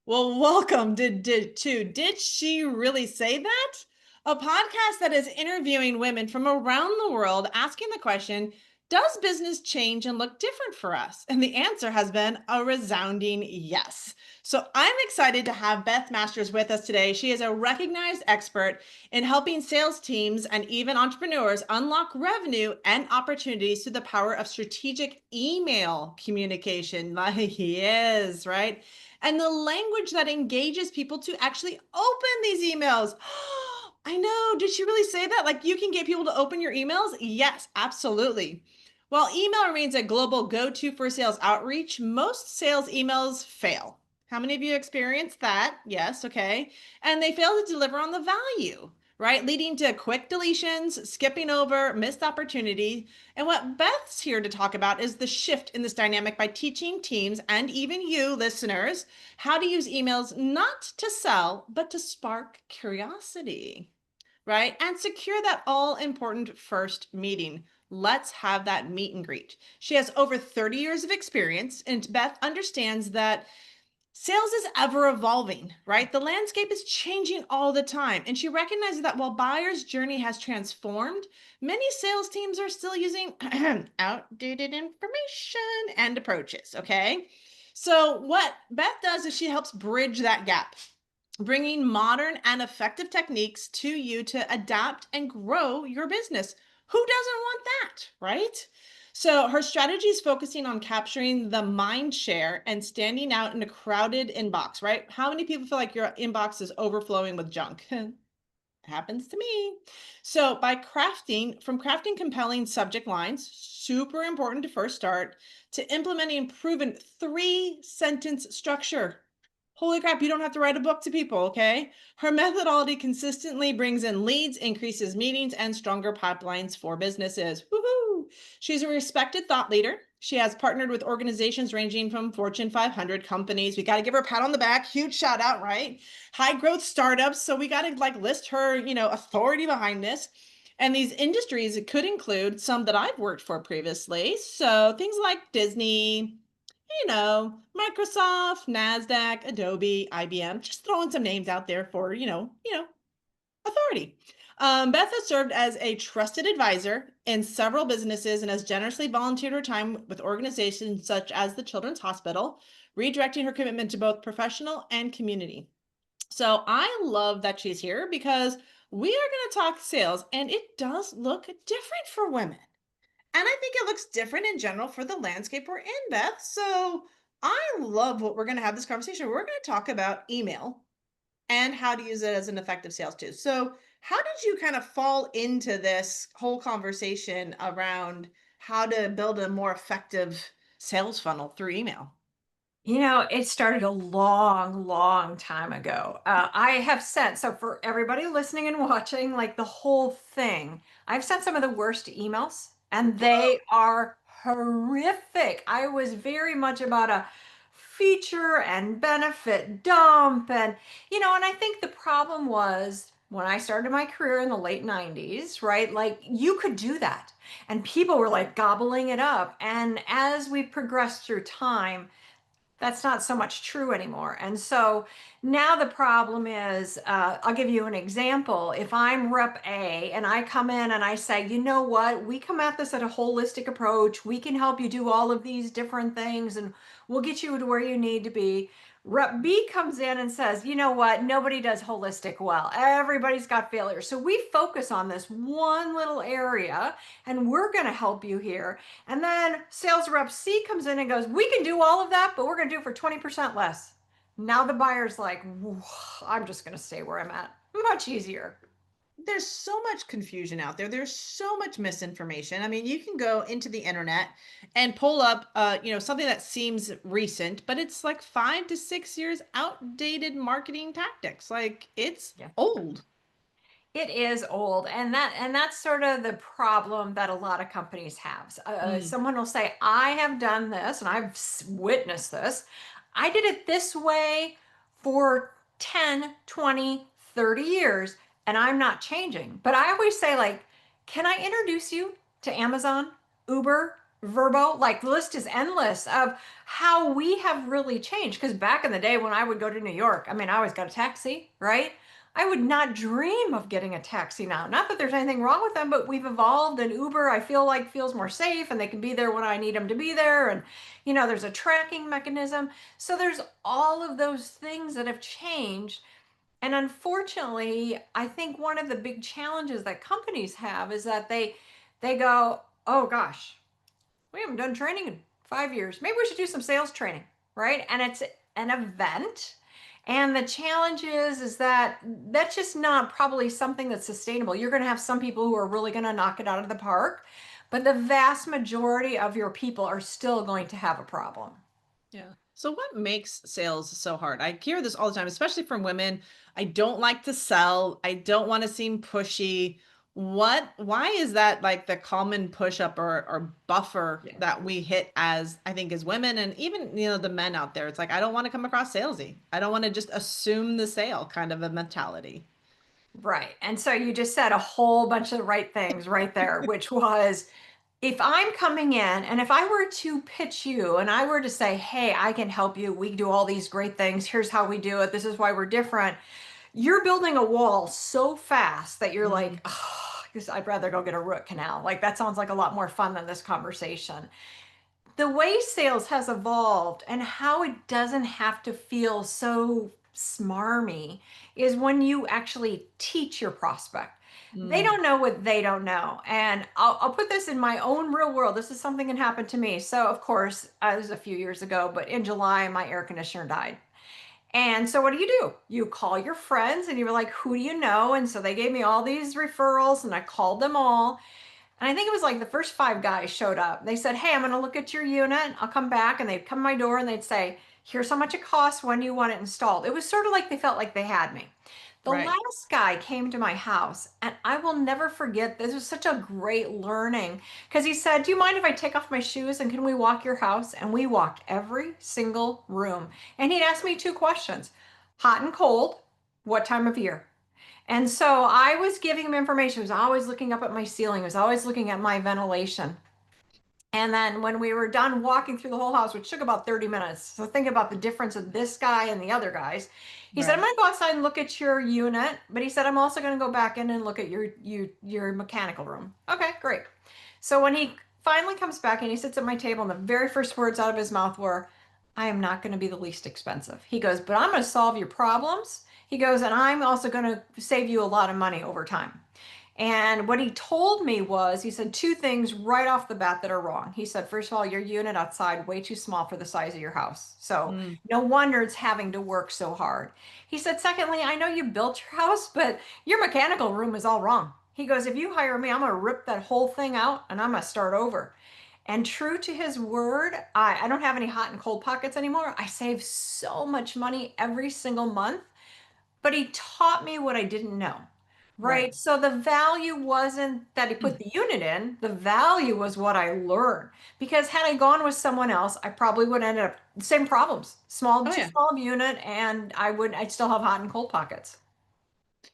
Well, welcome Did she really say that? A podcast that is interviewing women from around the world asking the question, does business change and look different for us? And the answer has been a resounding yes. So I'm excited to have Beth Masters with us today. She is a recognized expert in helping sales teams and even entrepreneurs unlock revenue and opportunities through the power of strategic email communication. Like, yes, right? And the language that engages people to actually open these emails. I know. Did she really say that? Like, you can get people to open your emails? Yes, absolutely. While email remains a global go-to for sales outreach, most sales emails fail. How many of you experienced that? Yes, okay. And they fail to deliver on the value, right? Leading to quick deletions, skipping over missed opportunity. And what Beth's here to talk about is the shift in this dynamic by teaching teams and even you listeners how to use emails not to sell, but to spark curiosity, right? And secure that all important first meeting. Let's have that meet and greet. She has over 30 years of experience, and Beth understands that sales is ever evolving, right? The landscape is changing all the time. And she recognizes that while buyer's journey has transformed, many sales teams are still using outdated information and approaches. Okay. So, what Beth does is she helps bridge that gap, bringing modern and effective techniques to you to adapt and grow your business. Who doesn't want that, right? So her strategy is focusing on capturing the mind share and standing out in a crowded inbox, right? How many people feel like your inbox is overflowing with junk? Happens to me. So by crafting compelling subject lines, super important to first start, to implementing proven 3 sentence structure. Holy crap, you don't have to write a book to people, okay? Her methodology consistently brings in leads, increases meetings, and stronger pipelines for businesses. Woohoo! She's a respected thought leader. She has partnered with organizations ranging from Fortune 500 companies. We got to give her a pat on the back. Huge shout out, right? High growth startups. So we got to like list her, authority behind this. And these industries, it could include some that I've worked for previously. So things like Disney, Microsoft, NASDAQ, Adobe, IBM, just throwing some names out there for, authority. Beth has served as a trusted advisor in several businesses and has generously volunteered her time with organizations such as the Children's Hospital, redirecting her commitment to both professional and community. So I love that she's here because we are going to talk sales, and it does look different for women. And I think it looks different in general for the landscape we're in, Beth. So I love what we're going to have this conversation. We're going to talk about email and how to use it as an effective sales tool. So, how did you kind of fall into this whole conversation around how to build a more effective sales funnel through email? It started a long, long time ago. I have sent, so for everybody listening and watching, like the whole thing, I've sent some of the worst emails and they are horrific. I was very much about a feature and benefit dump. And I think the problem was when I started my career in the late 90s, right? Like you could do that and people were like gobbling it up. And as we progressed through time, that's not so much true anymore. And so now the problem is, I'll give you an example. If I'm rep A and I come in and I say, you know what, we come at this at a holistic approach. We can help you do all of these different things and we'll get you to where you need to be. Rep B comes in and says, you know what, nobody does holistic well. Everybody's got failure. So we focus on this one little area and we're going to help you here. And then sales rep C comes in and goes, we can do all of that, but we're going to do it for 20% less. Now the buyer's like, I'm just going to stay where I'm at. Much easier. There's so much confusion out there. There's so much misinformation. I mean, you can go into the internet and pull up, something that seems recent, but it's like 5 to 6 years outdated marketing tactics. Like it's Yeah. old. It is old, and that's sort of the problem that a lot of companies have. Mm. Someone will say, "I have done this, and I've witnessed this. I did it this way for 10, 20, 30 years, and I'm not changing." But I always say, like, "Can I introduce you to Amazon, Uber? Verbo, like the list is endless of how we have really changed. Because back in the day when I would go to New York, I mean, I always got a taxi, right? I would not dream of getting a taxi now. Not that there's anything wrong with them, but we've evolved, and Uber, I feel like, feels more safe, and they can be there when I need them to be there. And, there's a tracking mechanism. So there's all of those things that have changed. And unfortunately, I think one of the big challenges that companies have is that they go, oh gosh, we haven't done training in 5 years. Maybe we should do some sales training, right? And it's an event. And the challenge is that that's just not probably something that's sustainable. You're going to have some people who are really going to knock it out of the park, but the vast majority of your people are still going to have a problem. Yeah. So what makes sales so hard? I hear this all the time, especially from women. I don't like to sell. I don't want to seem pushy. Why is that like the common push up or buffer Yeah. that we hit as, I think, as women and even, the men out there? It's like, I don't want to come across salesy. I don't want to just assume the sale kind of a mentality. Right. And so you just said a whole bunch of the right things right there, which was if I'm coming in and if I were to pitch you and I were to say, hey, I can help you, we do all these great things, here's how we do it, this is why we're different, you're building a wall so fast that you're Mm, like, oh, I'd rather go get a root canal. Like that sounds like a lot more fun than this conversation. The way sales has evolved and how it doesn't have to feel so smarmy is when you actually teach your prospect. They mm, don't know what they don't know. And I'll put this in my own real world. This is something that happened to me. So, of course, this was a few years ago, but in July, my air conditioner died. And so, what do? You call your friends and you were like, who do you know? And so they gave me all these referrals and I called them all. And I think it was like the first five guys showed up. They said, hey, I'm going to look at your unit. I'll come back. And they'd come to my door and they'd say, here's how much it costs. When do you want it installed? It was sort of like they felt like they had me. The right. last guy came to my house, and I will never forget. This was such a great learning because he said, do you mind if I take off my shoes and can we walk your house? And we walked every single room. And he'd ask me two questions: hot and cold, what time of year? And so I was giving him information. I was always looking up at my ceiling. I was always looking at my ventilation. And then when we were done walking through the whole house, which took about 30 minutes, so think about the difference of this guy and the other guys. He said, I'm Right. going to go outside and look at your unit, but he said, I'm also going to go back in and look at your mechanical room. Okay, great. So when he finally comes back and he sits at my table, and the very first words out of his mouth were, I am not going to be the least expensive. He goes, but I'm going to solve your problems. He goes, and I'm also going to save you a lot of money over time. And what he told me was, he said two things right off the bat that are wrong. He said, first of all, your unit outside way too small for the size of your house. So Mm, no wonder it's having to work so hard. He said, secondly, I know you built your house, but your mechanical room is all wrong. He goes, if you hire me, I'm going to rip that whole thing out and I'm going to start over. And true to his word, I don't have any hot and cold pockets anymore. I save so much money every single month, but he taught me what I didn't know. right. Right. So the value wasn't that he put the unit in, the value was what I learned. Because had I gone with someone else, I probably would end up the same problems. Small, Oh too yeah. small of unit, and I'd still have hot and cold pockets.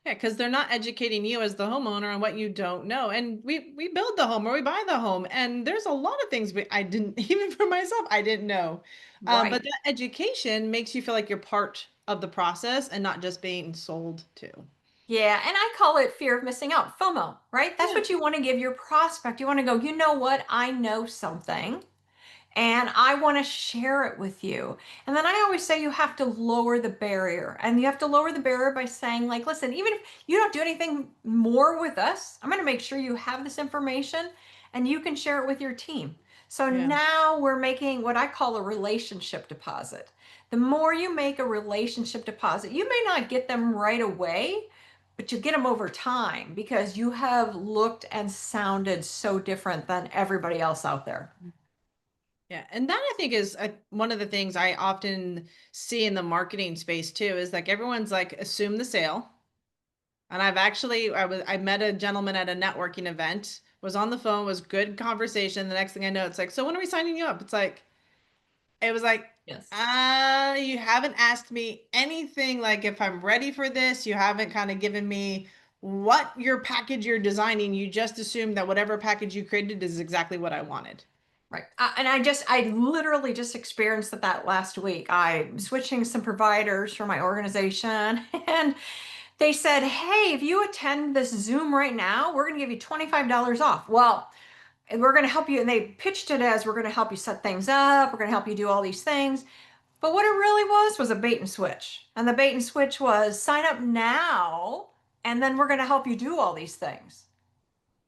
Yeah, because they're not educating you as the homeowner on what you don't know. And we build the home or we buy the home, and there's a lot of things I didn't even for myself I didn't know. But Right. that education makes you feel like you're part of the process and not just being sold to. Yeah, and I call it fear of missing out, FOMO, right? That's Yeah, what you want to give your prospect. You want to go, you know what? I know something and I want to share it with you. And then I always say you have to lower the barrier. And you have to lower the barrier by saying, like, listen, even if you don't do anything more with us, I'm going to make sure you have this information and you can share it with your team. So yeah. now we're making what I call a relationship deposit. The more you make a relationship deposit, you may not get them right away, but you get them over time because you have looked and sounded so different than everybody else out there. Yeah, and that I think is one of the things I often see in the marketing space too is like everyone's like assume the sale. And I met a gentleman at a networking event, was on the phone, was good conversation. The next thing I know, it's like, so when are we signing you up? It was like, Yes. you haven't asked me anything like if I'm ready for this. You haven't kind of given me what your package you're designing. You just assumed that whatever package you created is exactly what I wanted. Right. And I literally just experienced that last week. I'm switching some providers for my organization, and they said, hey, if you attend this Zoom right now, we're going to give you $25 off. Well, and we're going to help you. And they pitched it as we're going to help you set things up. We're going to help you do all these things. But what it really was a bait and switch. And the bait and switch was sign up now, and then we're going to help you do all these things.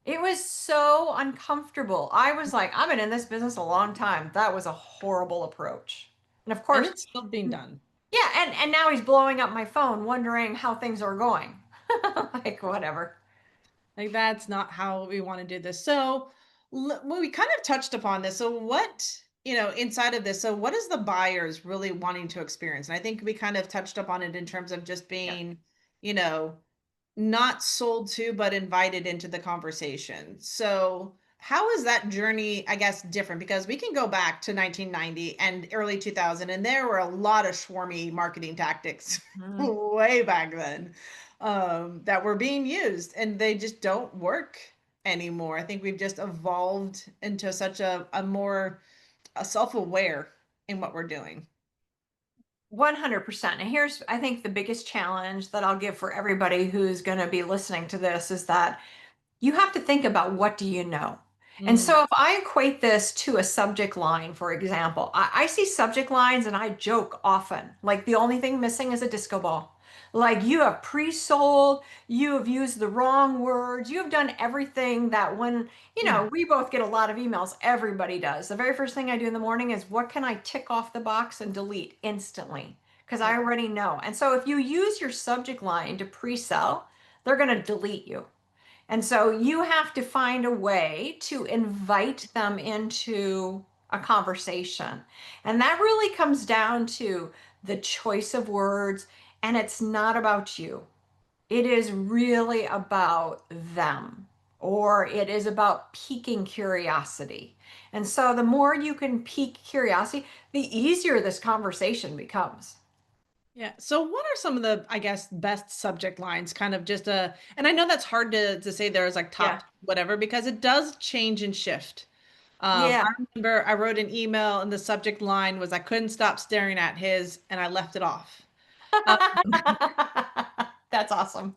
It was so uncomfortable. I was like, I've been in this business a long time. That was a horrible approach. And of And course, it's still being done. yeah, and now he's blowing up my phone, wondering how things are going. Like, whatever. Like that's not how we want to do this. So, well, we kind of touched upon this. So, what, inside of this, so what is the buyers really wanting to experience? And I think we kind of touched upon it in terms of just Yeah. being, you know, not sold to, but invited into the conversation. So, how is that journey, I guess, different? Because we can go back to 1990 and early 2000, and there were a lot of swarmy marketing tactics Mhm. way back then that were being used, and they just don't work anymore. I think we've just evolved into such a more self-aware in what we're doing. 100%. And here's, I think, the biggest challenge that I'll give for everybody who's going to be listening to this is that you have to think about what do you know? And Mm, so if I equate this to a subject line, for example, I see subject lines and I joke often, like the only thing missing is a disco ball. Like you have pre-sold, you have used the wrong words, you have done everything that when, mm, we both get a lot of emails, everybody does. The very first thing I do in the morning is what can I tick off the box and delete instantly? Because I yep. already know. And so if you use your subject line to pre-sell, they're going to delete you. And so you have to find a way to invite them into a conversation. And that really comes down to the choice of words. And it's not about you, it is really about them, or it is about piquing curiosity. And so the more you can pique curiosity, the easier this conversation becomes. Yeah. So what are some of the, I guess, best subject lines kind of just and I know that's hard to say there's like top Yeah. whatever because it does change and shift. Yeah. I remember I wrote an email and the subject line was I couldn't stop staring at his and I left it off. Uh, That's awesome.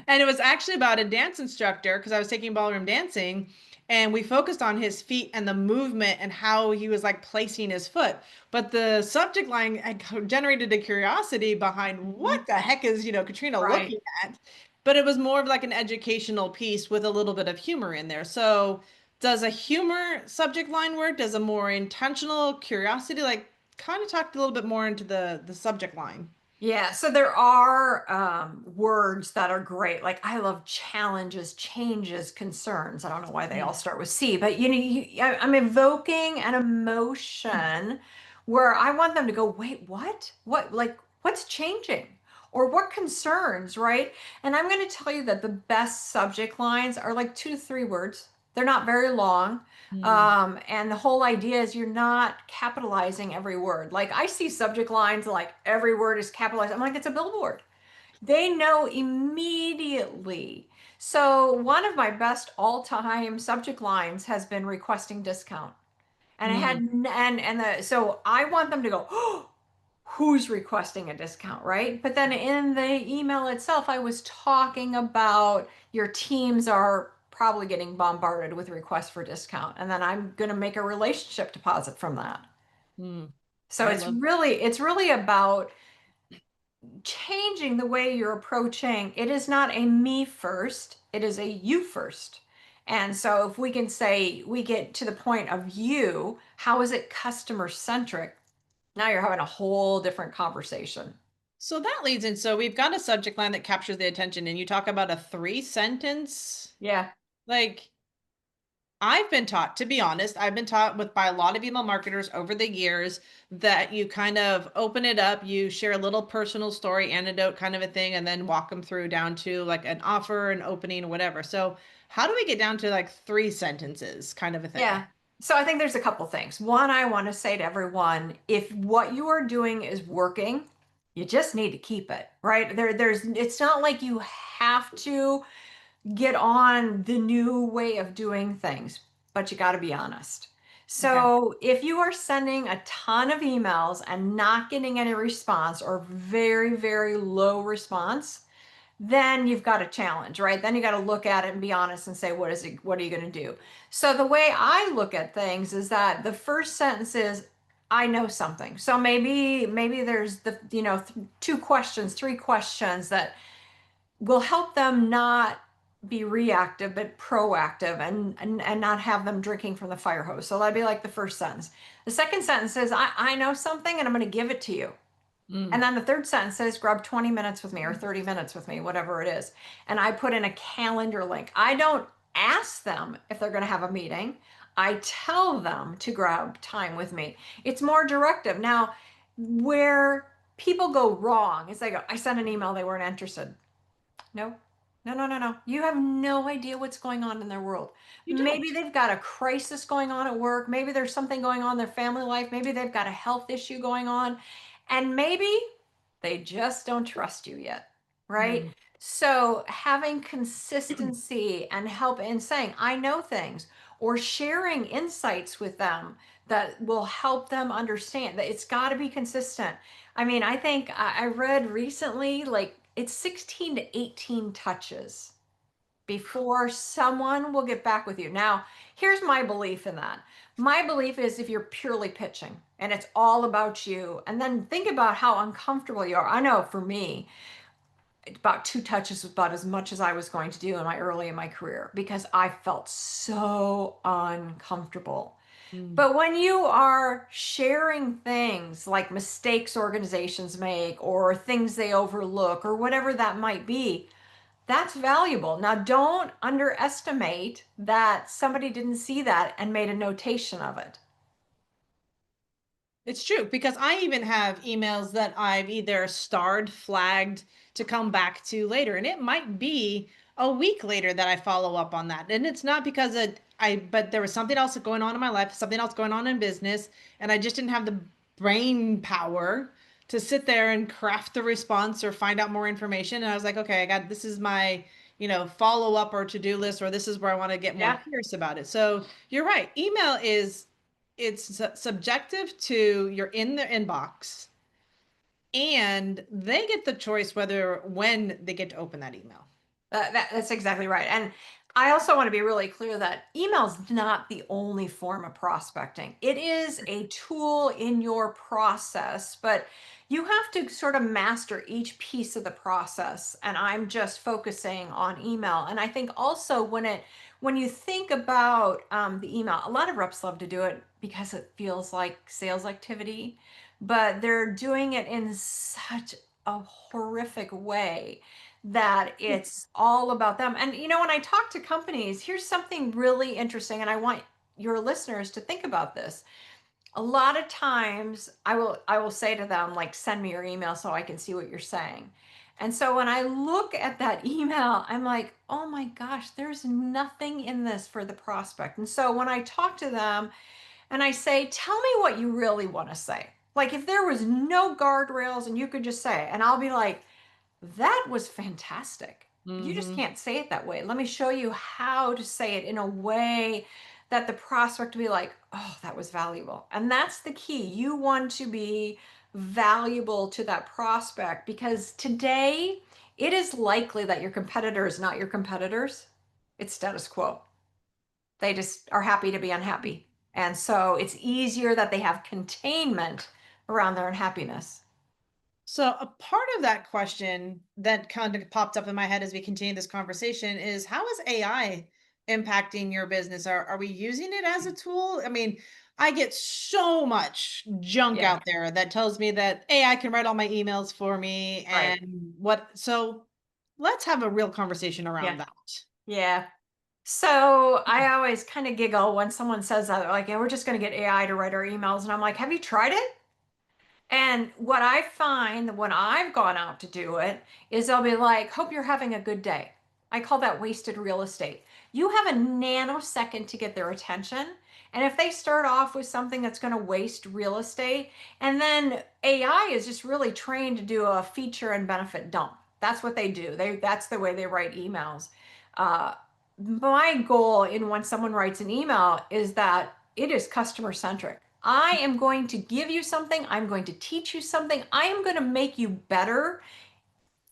and it was actually about a dance instructor because I was taking ballroom dancing and we focused on his feet and the movement and how he was like placing his foot. But the subject line had generated a curiosity behind what Mhm. the heck is, Katrina Right. looking at? But it was more of like an educational piece with a little bit of humor in there. So does a humor subject line work? Does a more intentional curiosity like kind of talked a little bit more into the subject line? Yeah, so there are words that are great. Like I love challenges, changes, concerns. I don't know why they all Mm. start with C, but I'm evoking an emotion where I want them to go, wait, what? What, like, what's changing? Or what concerns, right? And I'm going to tell you that the best subject lines are like 2 to 3 words. They're not very long. Mm. And the whole idea is you're not capitalizing every word. Like I see subject lines like every word is capitalized. I'm like, it's a billboard. They know immediately. So one of my best all-time subject lines has been requesting discount. And I had Mm. and the so I want them to go, oh, who's requesting a discount, right? But then in the email itself, I was talking about your teams are probably getting bombarded with requests for discount, and then I'm going to make a relationship deposit from that. Mm. So I it's love. really about changing the way you're approaching. It is not a me first, it is a you first. And so if we can say we get to the point of you, how is it customer centric? Now you're having a whole different conversation. So that leads in. So we've got a subject line that captures the attention, and you talk about a three sentence. Yeah. Like I've been taught, to be honest, I've been taught by a lot of email marketers over the years that you kind of open it up, you share a little personal story, anecdote kind of a thing, and then walk them through down to like an offer, an opening, or whatever. So how do we get down to like three sentences kind of a thing? Yeah. So I think there's a couple things. One, I want to say to everyone, if what you are doing is working, you just need to keep it, right? It's not like you have to get on the new way of doing things, but you got to be honest. Okay. So if you are sending a ton of emails and not getting any response or very, very low response, then you've got a challenge, right? Then you got to look at it and be honest and say, what is it? What are you going to do? So the way I look at things is that the first sentence is, I know something. So maybe there's two questions, three questions that will help them not be reactive but proactive, and not have them drinking from the fire hose. So that'd be like the first sentence. The second sentence is, I know something and I'm going to give it to you. And Mm. then the third sentence says, grab 20 minutes with me or 30 minutes with me, whatever it is. And I put in a calendar link. I don't ask them if they're going to have a meeting. I tell them to grab time with me. It's more directive. Now, where people go wrong is they go, I sent an email, they weren't interested. No, no, no, no, no. You have no idea what's going on in their world. You don't. Maybe they've got a crisis going on at work. Maybe there's something going on in their family life. Maybe they've got a health issue going on. And maybe they just don't trust you yet, right? Mm. So having consistency and help in saying, I know things, or sharing insights with them that will help them understand that it's got to be consistent. I mean, I think I read recently, like it's 16 to 18 touches before someone will get back with you. Now, here's my belief in that. My belief is if you're purely pitching and it's all about you, and then think about how uncomfortable you are. I know for me, about two touches was about as much as I was going to do in my early in my career because I felt so uncomfortable. Mm. But when you are sharing things like mistakes organizations make or things they overlook or whatever that might be, that's valuable. Now, don't underestimate that somebody didn't see that and made a notation of it. It's true because I even have emails that I've either starred, flagged to come back to later, and it might be a week later that I follow up on that. And it's not because but there was something else going on in my life, something else going on in business, and I just didn't have the brain power to sit there and craft the response or find out more information. And I was like, okay, I got this is my, follow up or to-do list, or this is where I want to get more Yeah. curious about it. So you're right. Email is subjective to you're in their inbox and they get the choice whether when they get to open that email. That's exactly right. And I also want to be really clear that email is not the only form of prospecting. It is a tool in your process, but you have to sort of master each piece of the process. And I'm just focusing on email. And I think also when you think about the email, a lot of reps love to do it because it feels like sales activity, but they're doing it in such a horrific way that it's all about them. And when I talk to companies, here's something really interesting, and I want your listeners to think about this. A lot of times I will say to them, like, send me your email so I can see what you're saying. And so when I look at that email, I'm like, oh my gosh, there's nothing in this for the prospect. And so when I talk to them and I say, tell me what you really want to say. Like if there was no guardrails and you could just say, and I'll be like, that was fantastic. You just Mm-hmm. can't say it that way. Let me show you how to say it in a way that the prospect will be like, oh, that was valuable. And that's the key. You want to be valuable to that prospect because today it is likely that your competitor is not your competitors. It's status quo. They just are happy to be unhappy. And so it's easier that they have containment around their unhappiness. So a part of that question that kind of popped up in my head as we continue this conversation is how is AI impacting your business? Are we using it as a tool? I mean, I get so much junk Yeah, out there that tells me that AI can write all my emails for me right. and so let's have a real conversation around Yeah. that. Yeah. So I always kind of giggle when someone says that, like, yeah, we're just going to get AI to write our emails. And I'm like, have you tried it? And what I find when I've gone out to do it is they'll be like, hope you're having a good day. I call that wasted real estate. You have a nanosecond to get their attention. And if they start off with something that's going to waste real estate, and then AI is just really trained to do a feature and benefit dump. That's what they do. That's the way they write emails. My goal in when someone writes an email is that it is customer centric. I am going to give you something. I'm going to teach you something. I am going to make you better,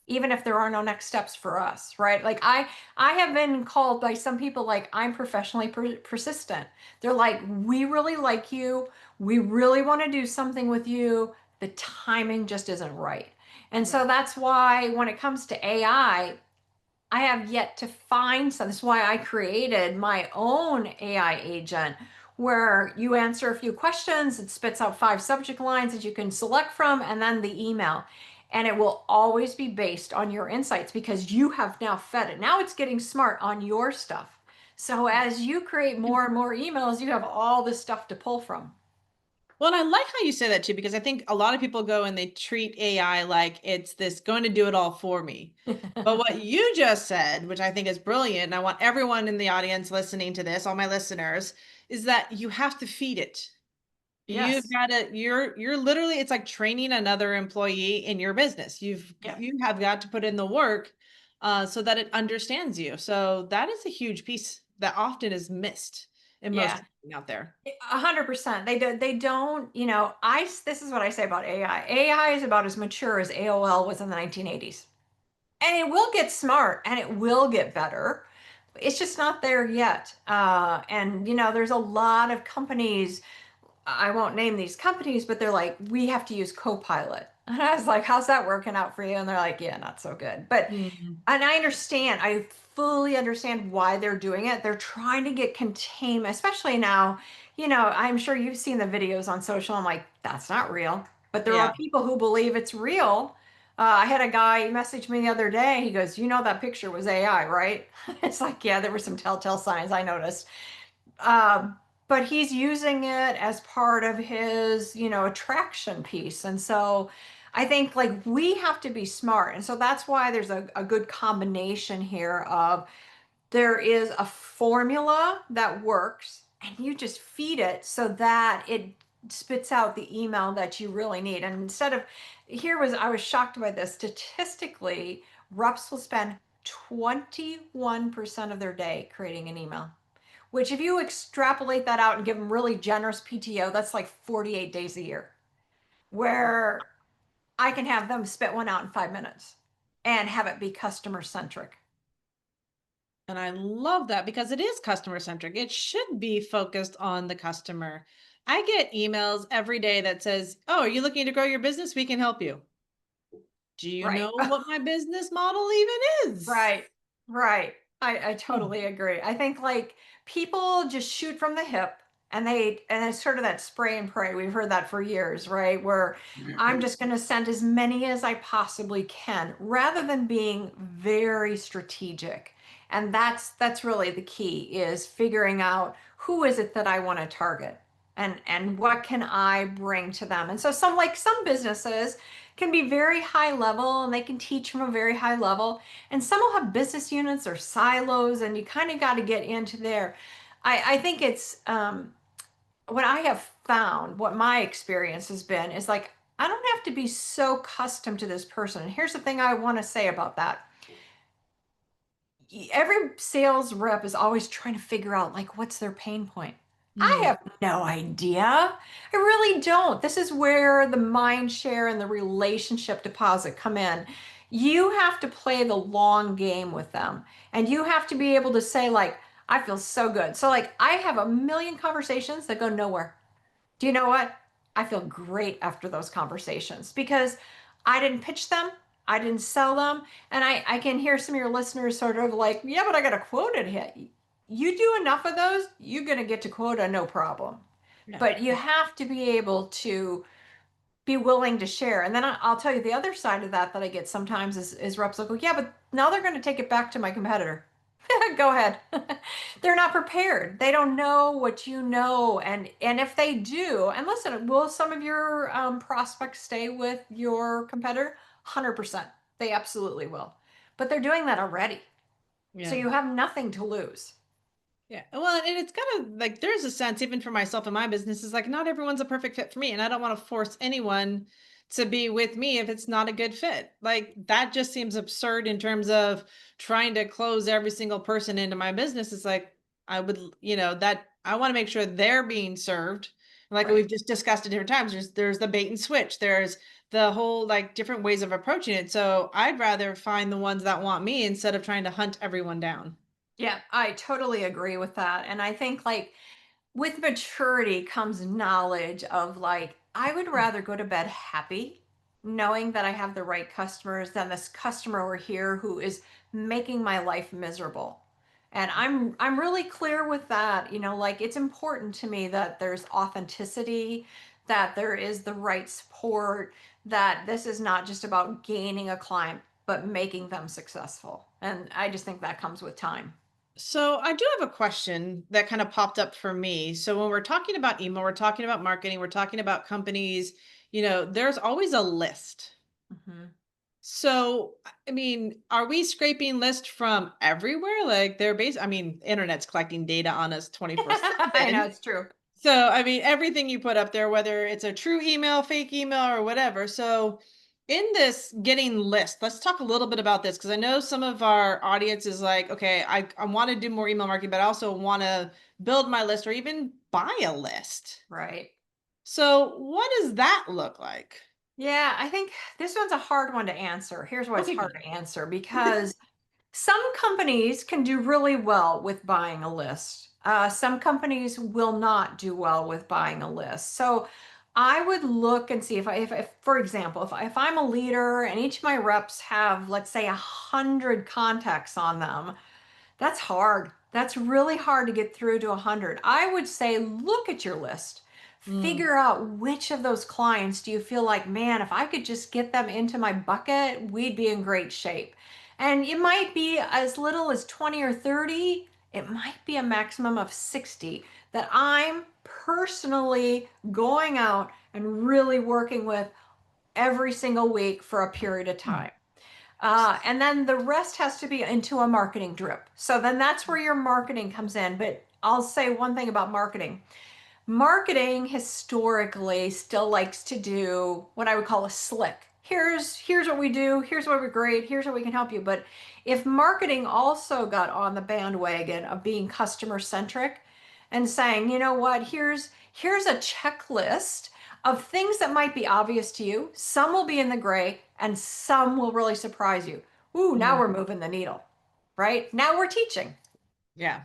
even if there are no next steps for us, right? Like I have been called by some people like I'm professionally persistent. They're like, we really like you. We really want to do something with you. The timing just isn't right. And Right. so that's why when it comes to AI, I have yet to find some. That's why I created my own AI agent where you answer a few questions, it spits out 5 subject lines that you can select from, and then the email. And it will always be based on your insights because you have now fed it. Now it's getting smart on your stuff. So as you create more and more emails, you have all this stuff to pull from. Well, and I like how you say that too, because I think a lot of people go and they treat AI like it's this going to do it all for me. But what you just said, which I think is brilliant, and I want everyone in the audience listening to this, all my listeners, is that you have to feed it. You've Yes. got to, you're literally, it's like training another employee in your business. Yeah. You have got to put in the work so that it understands you. So that is a huge piece that often is missed in most Yeah. training out there. 100%. They don't, this is what I say about AI. AI is about as mature as AOL was in the 1980s. And it will get smart and it will get better. It's just not there yet. And there's a lot of companies, I won't name these companies, but they're like, we have to use Copilot. And I was like, how's that working out for you? And they're like, yeah, not so good. But Mhm. and I fully understand why they're doing it. They're trying to get containment, especially now. I'm sure you've seen the videos on social. I'm like, that's not real. But there are Yeah. people who believe it's real. I had a guy message me the other day. He goes, that picture was AI, right? It's like, yeah, there were some telltale signs I noticed. But he's using it as part of his, attraction piece. And so I think like we have to be smart. And so that's why there's a good combination here of there is a formula that works and you just feed it so that it spits out the email that you really need. And instead of, I was shocked by this. Statistically, reps will spend 21% of their day creating an email, which if you extrapolate that out and give them really generous PTO, that's like 48 days a year, where I can have them spit one out in 5 minutes and have it be customer centric. And I love that because it is customer centric. It should be focused on the customer. I get emails every day that says, "Oh, are you looking to grow your business? We can help you." Do you Right. know what my business model even is? Right. Right. I totally agree. I think like people just shoot from the hip and it's sort of that spray and pray. We've heard that for years, right? Where I'm just going to send as many as I possibly can rather than being very strategic. And that's really the key is figuring out who is it that I want to target and what can I bring to them. And so some businesses can be very high level and they can teach from a very high level, and some will have business units or silos and you kind of got to get into there. I think it's what I have found, what my experience has been is like I don't have to be so custom to this person. And here's the thing I want to say about that. Every sales rep is always trying to figure out like what's their pain point. I Mm, have no idea. I really don't. This is where the mind share and the relationship deposit come in. You have to play the long game with them, and you have to be able to say like I feel so good. So like I have a million conversations that go nowhere. Do you know what? I feel great after those conversations because I didn't pitch them, I didn't sell them. And I can hear some of your listeners sort of like, yeah, but I got a quota to hit. You do enough of those, you're going to get to quota no problem. yeah. But you have to be able to be willing to share. And then I'll tell you the other side of that I get sometimes is reps will go, yeah, but now they're going to take it back to my competitor. Go ahead. They're not prepared. They don't know what you know, and if they do, and listen, will some of your prospects stay with your competitor? 100%. They absolutely will. But they're doing that already, so Yeah. you have nothing to lose. Yeah. Well, and it's kind of like there's a sense, even for myself in my business, is like not everyone's a perfect fit for me. And I don't want to force anyone to be with me if it's not a good fit. Like that just seems absurd in terms of trying to close every single person into my business. It's like I would, that I want to make sure they're being served. Like Right. we've just discussed at different times, there's the bait and switch. There's the whole like different ways of approaching it. So I'd rather find the ones that want me instead of trying to hunt everyone down. Yeah, I totally agree with that. And I think like with maturity comes knowledge of like, I would rather go to bed happy knowing that I have the right customers than this customer over here who is making my life miserable. And I'm really clear with that, like it's important to me that there's authenticity, that there is the right support, that this is not just about gaining a client, but making them successful. And I just think that comes with time. So I do have a question that kind of popped up for me. So when we're talking about email, we're talking about marketing, we're talking about companies, there's always a list. Mhm. So, I mean, are we scraping list from everywhere? Like internet's collecting data on us I know 24/7. it's true. So, I mean, everything you put up there, whether it's a true email, fake email, or whatever. So, in this getting list, let's talk a little bit about this because I know some of our audience is like, okay, I want to do more email marketing, but I also want to build my list or even buy a list. Right. So, what does that look like? Yeah, I think this one's a hard one to answer. Here's why it's Okay, hard good. to answer because some companies can do really well with buying a list. Some companies will not do well with buying a list. So I would look and see if for example, if I'm a leader and each of my reps have, let's say, 100 contacts on them, that's hard. That's really hard to get through to 100. I would say look at your list. Mm, Figure out which of those clients do you feel like, man, if I could just get them into my bucket, we'd be in great shape. And it might be as little as 20 or 30. It might be a maximum of 60 that I'm personally going out and really working with every single week for a period of mm, time. And then the rest has to be into a marketing drip. So then that's where your marketing comes in. But I'll say one thing about marketing. Marketing historically still likes to do what I would call a slick. Here's what we do, here's why we're great, here's how we can help you. But if marketing also got on the bandwagon of being customer centric and saying, you know what, here's a checklist of things that might be obvious to you. Some will be in the gray and some will really surprise you. Ooh, now mm, we're moving the needle, right? Now we're teaching. yeah.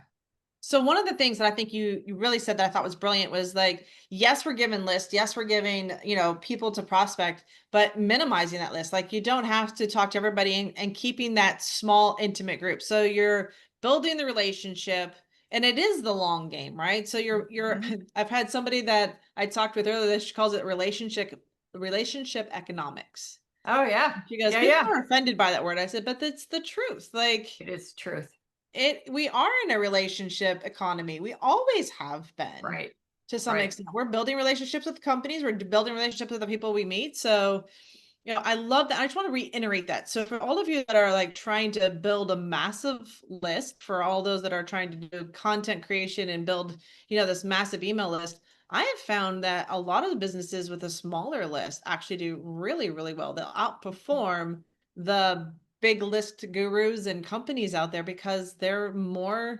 So one of the things that I think you really said that I thought was brilliant was like, yes, we're giving lists, yes, we're giving, people to prospect, but minimizing that list. Like you don't have to talk to everybody and keeping that small, intimate group. So you're building the relationship and it is the long game, right? So you're Mhm. I've had somebody that I talked with earlier, she calls it relationship economics. Oh yeah. She goes, Yeah, people yeah. are offended by that word. I said, but that's the truth. Like It is truth. we are in a relationship economy. We always have been Right. to some Right. extent. We're building relationships with companies, we're building relationships with the people we meet. So, I love that. I just want to reiterate that. So for all of you that are like trying to build a massive list, for all those that are trying to do content creation and build, this massive email list, I have found that a lot of the businesses with a smaller list actually do really, really well. They'll outperform the big list gurus and companies out there because they're more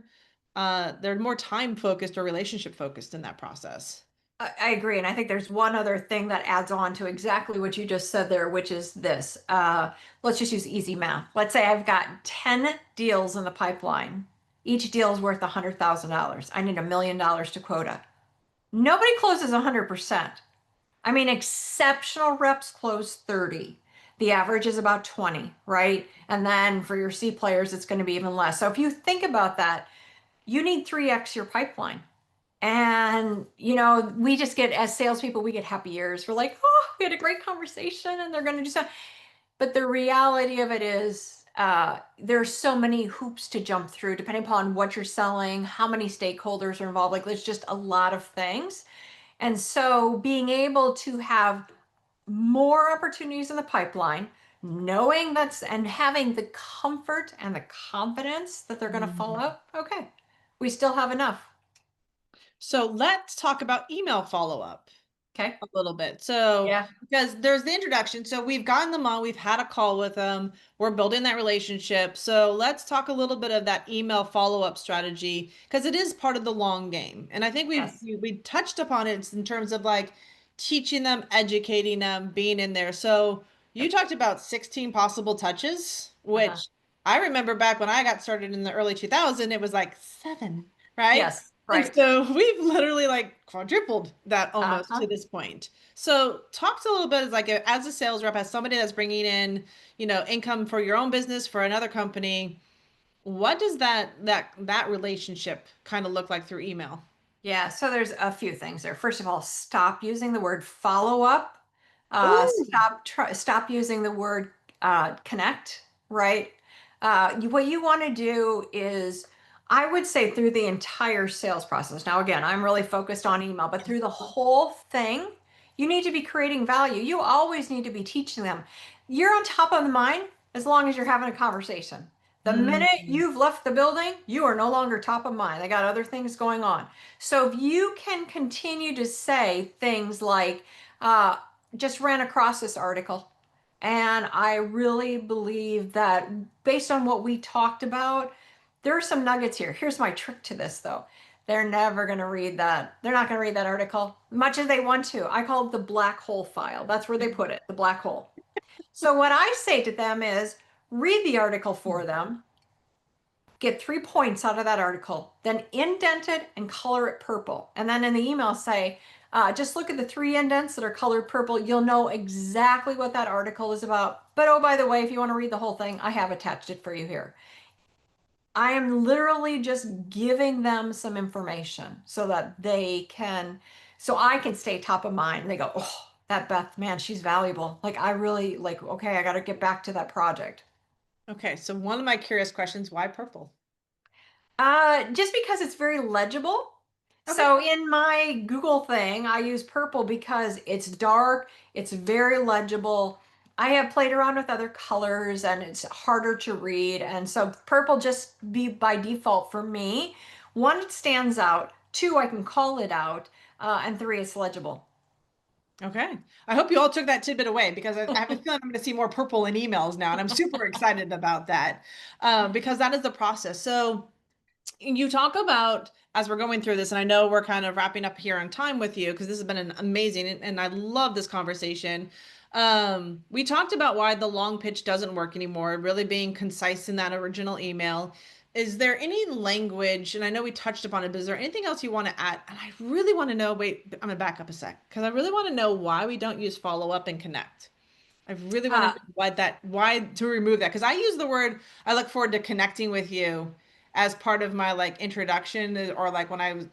time focused or relationship focused in that process. I agree. And I think there's one other thing that adds on to exactly what you just said there, which is this. Let's just use easy math. Let's say I've got 10 deals in the pipeline. Each deal is worth $100,000. I need $1 million to quota. Nobody closes 100%. I mean, exceptional reps close 30. The average is about 20, right? And then for your C players, it's going to be even less. So if you think about that, you need 3x your pipeline. And, we just get, as salespeople, we get happy ears. We're like, oh, we had a great conversation and they're going to do something. But the reality of it is, there's so many hoops to jump through, depending upon what you're selling, how many stakeholders are involved. Like, there's just a lot of things. And so being able to have more opportunities in the pipeline, knowing that's and having the comfort and the confidence that they're going to Mhm. follow, okay, we still have enough. So let's talk about email follow up. Okay. a little bit. So, Yeah. because there's the introduction. So we've gotten them on, we've had a call with them, we're building that relationship. So let's talk a little bit of that email follow-up strategy because it is part of the long game. And I think Yes. we touched upon it in terms of like teaching them, educating them, being in there. So you Yep. talked about 16 possible touches, Uh-huh. which I remember back when I got started in the early 2000, it was like seven, right? Yes. And Right. so we've literally like quadrupled that almost Uh-huh. to this point. So talk to a little bit as like as a sales rep, as somebody that's bringing in, income for your own business, for another company. What does that relationship kind of look like through email? Yeah, so there's a few things there. First of all, stop using the word follow up. Ooh, Stop using the word connect, right? What you want to do is, I would say, through the entire sales process. Now, again, I'm really focused on email, but through the whole thing, you need to be creating value. You always need to be teaching them. You're on top of the mind as long as you're having a conversation. The mm, minute you've left the building, you are no longer top of mind. They got other things going on. So if you can continue to say things like, uh, just ran across this article, and I really believe that based on what we talked about, there are some nuggets here. Here's my trick to this, though. They're never going to read that. They're not going to read that article, much as they want to. I call it the black hole file. That's where they put it, the black hole. So what I say to them is read the article for them, get 3 points out of that article, then indent it and color it purple. And then in the email say, just look at the 3 indents that are colored purple. You'll know exactly what that article is about. But oh, by the way, if you want to read the whole thing, I have attached it for you here. I am literally just giving them some information so that so I can stay top of mind. And they go, oh, that Beth, man, she's valuable. Like, I really, like, okay, I got to get back to that project. okay. So one of my curious questions, why purple? Just because it's very legible. Okay. So in my Google thing, I use purple because it's dark, it's very legible. I have played around with other colors and it's harder to read. And so purple just be by default for me. One, it stands out. Two, I can call it out. And three, it's legible. Okay. I hope you all took that tidbit away because I have a feeling I'm going to see more purple in emails now, and I'm super excited about that because that is the process. So you talk about as we're going through this, and I know we're kind of wrapping up here on time with you because this has been an amazing and I love this conversation. We talked about why the long pitch doesn't work anymore, really being concise in that original email. Is there any language, and I know we touched upon it, but is there anything else you want to add? And I really want to know, wait, I'm gonna back up a sec because I really want to know why we don't use follow up and connect. I really want to Uh, know why to remove that. Because I use the word, I look forward to connecting with you as part of my like introduction or like when I,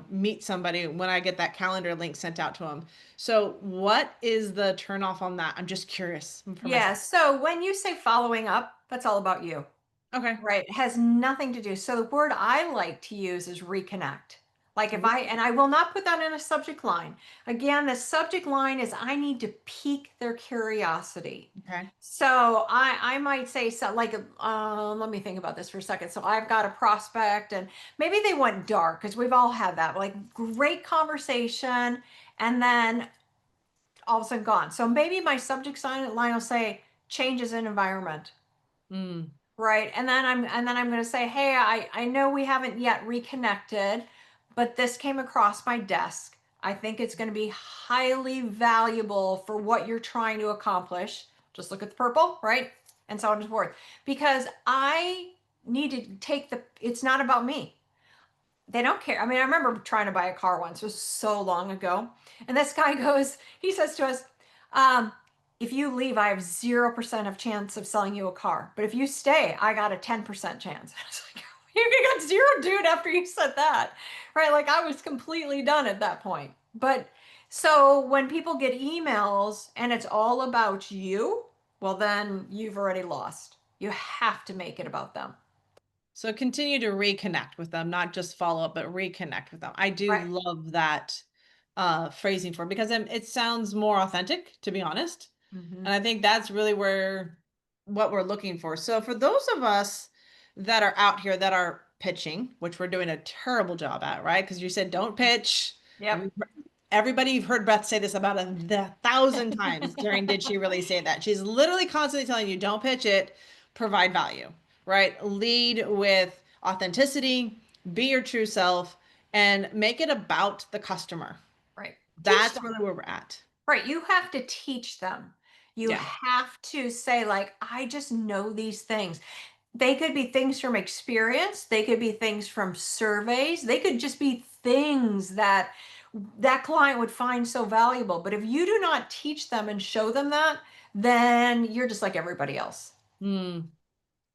meet somebody when I get that calendar link sent out to them. So what is the turn off on that? I'm just curious for yeah. myself. So when you say following up, that's all about you. Okay. Right. It has nothing to do. So the word I like to use is reconnect. Like if and I will not put that in a subject line. Again, the subject line is I need to pique their curiosity. Okay. So I might say so like let me think about this for a second. So I've got a prospect and maybe they went dark because we've all had that like great conversation and then all of a sudden gone. So maybe my subject line will say changes in environment. Mm. Right. And then I'm going to say, "Hey, I know we haven't yet reconnected, but this came across my desk. I think it's going to be highly valuable for what you're trying to accomplish." Just look at the purple, right? And so on and so forth. Because I need to take it's not about me. They don't care. I mean, I remember trying to buy a car once. It was so long ago. And this guy he says to us, um, if you leave, I have 0% of chance of selling you a car. But if you stay, I got a 10% chance. I was like, you got zero, dude, after you said that. Right? Like I was completely done at that point. But so when people get emails and it's all about you, well, then you've already lost. You have to make it about them. So continue to reconnect with them, not just follow up, but reconnect with them. I do Right. love that phrasing for it because it sounds more authentic, to be honest. Hmm. And I think that's really where what we're looking for. So for those of us that are out here that are pitching, which we're doing a terrible job at, right? Because you said don't pitch. Yep. Everybody, you've heard Beth say this about a thousand times during Did She Really Say That? She's literally constantly telling you, don't pitch it, provide value, right? Lead with authenticity, be your true self, and make it about the customer. Right. Teach That's them. really where we're at. Right. You have to teach them. You Yeah. have to say, like, I just know these things. They could be things from experience. They could be things from surveys. They could just be things that that client would find so valuable. But if you do not teach them and show them that, then you're just like everybody else. Hmm.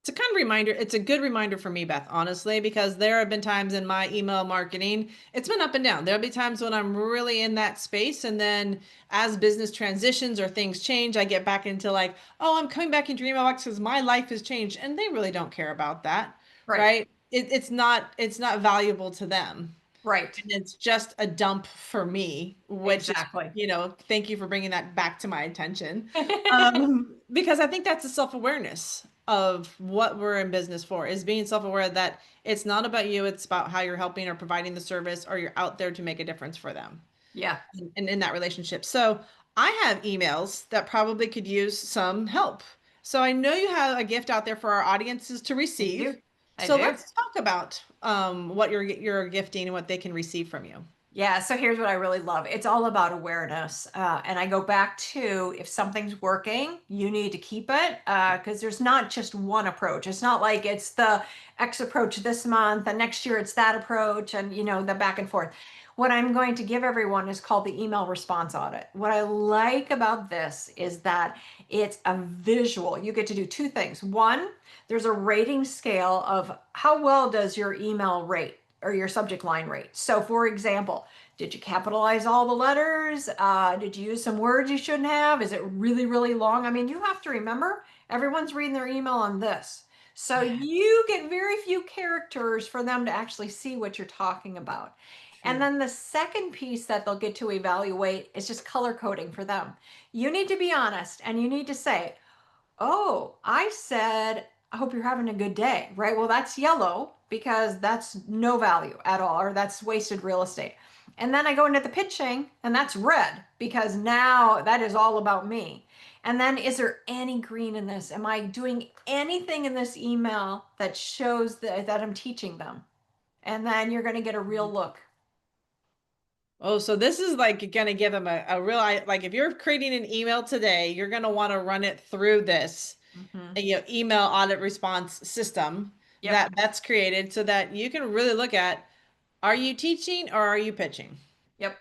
It's a kind of reminder. It's a good reminder for me, Beth, honestly, because there have been times in my email marketing, it's been up and down. There'll be times when I'm really in that space. And then as business transitions or things change, I get back into like, oh, I'm coming back into your email box because my life has changed. And they really don't care about that, Right. right? It's not valuable to them. Right. And it's just a dump for me, which is, Exactly. thank you for bringing that back to my attention. Because I think that's a self-awareness of what we're in business for, is being self-aware that it's not about you, it's about how you're helping or providing the service, or you're out there to make a difference for them Yeah, and in that relationship. So I have emails that probably could use some help. So I know you have a gift out there for our audiences to I do. receive. I So do. let's talk about what you're gifting and what they can receive from you. Yeah, so here's what I really love. It's all about awareness. And I go back to if something's working, you need to keep it because there's not just one approach. It's not like it's the X approach this month and next year it's that approach and the back and forth. What I'm going to give everyone is called the email response audit. What I like about this is that it's a visual. You get to do two things. One, there's a rating scale of how well does your email rate or your subject line rate. So for example, did you capitalize all the letters? Did you use some words you shouldn't have? Is it really, really long? I mean, you have to remember everyone's reading their email on this. So Yeah, you get very few characters for them to actually see what you're talking about. And true. then the second piece that they'll get to evaluate is just color coding for them. You need to be honest and you need to say, oh, I said, I hope you're having a good day, right? Well, that's yellow because that's no value at all, or that's wasted real estate. And then I go into the pitching, and that's red because now that is all about me. And then, is there any green in this? Am I doing anything in this email that shows that I'm teaching them? And then you're going to get a real look. Oh, so this is like gonna give them a real like if you're creating an email today, you're gonna want to run it through this Hmm. email audit response system Yep. that that's created so that you can really look at, are you teaching or are you pitching? Yep.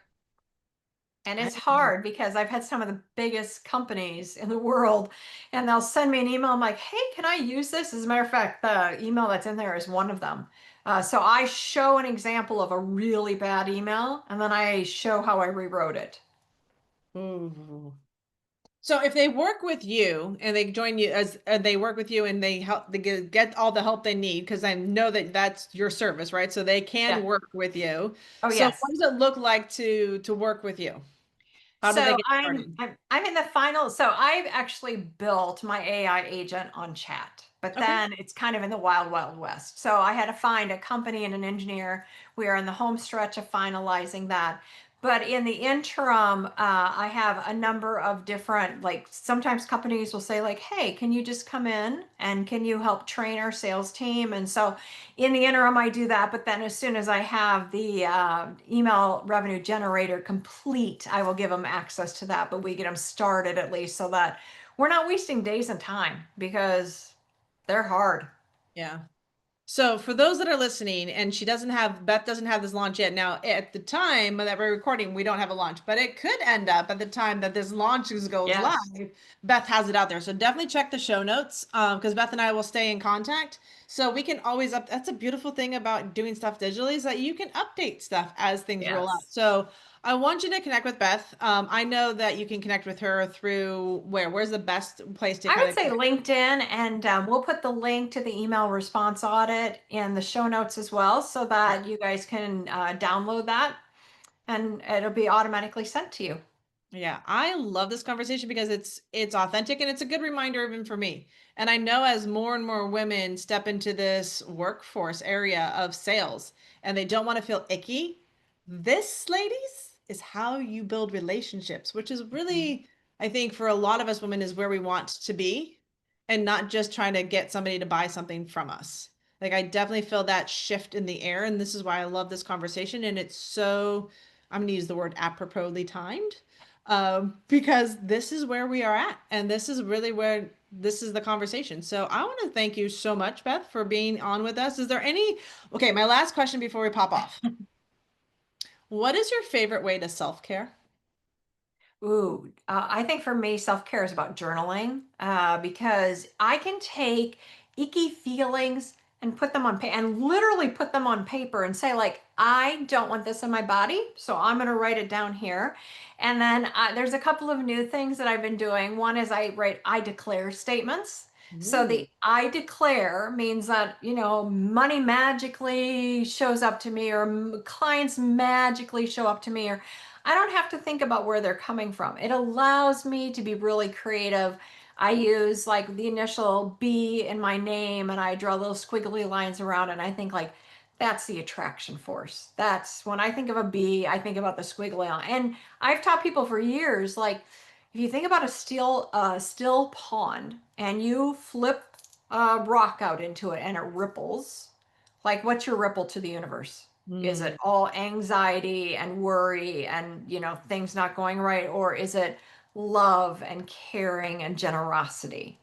And I it's hard because I've had some of the biggest companies in the world, and they'll send me an email. I'm like, hey, can I use this? As a matter of fact, the email that's in there is one of them. So I show an example of a really bad email, and then I show how I rewrote it. Ooh. So if they work with you and they join you as they work with you and they help they get all the help they need, because I know that that's your service, right? So they can Yeah. work with you. Oh, So yes. what does it look like to work with you? How do they So get I'm started? I'm I'm in the final. So I've actually built my AI agent on chat, but Okay. then it's kind of in the wild, wild west. So I had to find a company and an engineer. We are in the home stretch of finalizing that. But in the interim, I have a number of different, like sometimes companies will say like, hey, can you just come in and can you help train our sales team? And so in the interim, I do that. But then as soon as I have the email revenue generator complete, I will give them access to that. But we get them started at least so that we're not wasting days and time because they're hard. Yeah. So for those that are listening, and Beth doesn't have this launch yet. Now, at the time that we're recording, we don't have a launch, but it could end up at the time that this goes Yes. live, Beth has it out there. So definitely check the show notes, because Beth and I will stay in contact. So we can always that's a beautiful thing about doing stuff digitally, is that you can update stuff as things roll out. Yes. So I want you to connect with Beth. I know that you can connect with her through where's the best place to I kind would of say connect? LinkedIn, and we'll put the link to the email response audit in the show notes as well so that you guys can download that and it'll be automatically sent to you. Yeah, I love this conversation because it's authentic and it's a good reminder even for me. And I know as more and more women step into this workforce area of sales and they don't want to feel icky, this, ladies, is how you build relationships, which is Mhm. really, I think, for a lot of us women, is where we want to be, and not just trying to get somebody to buy something from us. Like, I definitely feel that shift in the air. And this is why I love this conversation. And it's so, I'm going to use the word aproposly timed, because this is where we are at. And this is really where this is the conversation. So I want to thank you so much, Beth, for being on with us. Is there any, okay, my last question before we pop off. What is your favorite way to self-care? Ooh, I think for me, self-care is about journaling, because I can take icky feelings and put them on and literally put them on paper and say, like, I don't want this in my body, so I'm going to write it down here. And then there's a couple of new things that I've been doing. One is I write I declare statements. So Ooh. the I declare means that, money magically shows up to me, or clients magically show up to me, or I don't have to think about where they're coming from. It allows me to be really creative. I use like the initial B in my name, and I draw little squiggly lines around, and I think like that's the attraction force. That's when I think of a B, I think about the squiggly line. And I've taught people for years, like, if you think about a still pond and you flip a rock out into it and it ripples, like, what's your ripple to the universe? Is Mm. it all anxiety and worry and, things not going right? Or is it love and caring and generosity?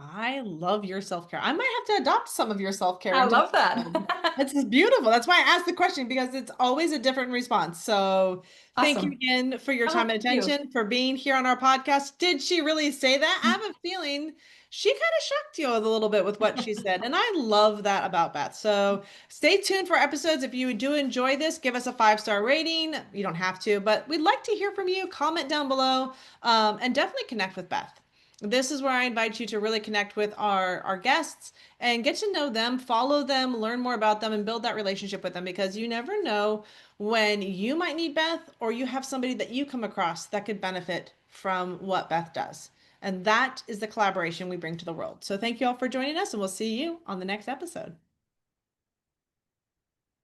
I love your self-care. I might have to adopt some of your self-care I into love my that. life. This is beautiful. That's why I asked the question, because it's always a different response. So thank you Awesome. again for your Oh, time and thank you. attention, for being here on our podcast. Did she really say that? I have a feeling she kind of shocked you a little bit with what she said. And I love that about Beth. So stay tuned for episodes. If you do enjoy this, give us a 5-star rating. You don't have to, but we'd like to hear from you. Comment down below, and definitely connect with Beth. This is where I invite you to really connect with our guests and get to know them, follow them, learn more about them, and build that relationship with them, because you never know when you might need Beth, or you have somebody that you come across that could benefit from what Beth does. And that is the collaboration we bring to the world. So thank you all for joining us, and we'll see you on the next episode.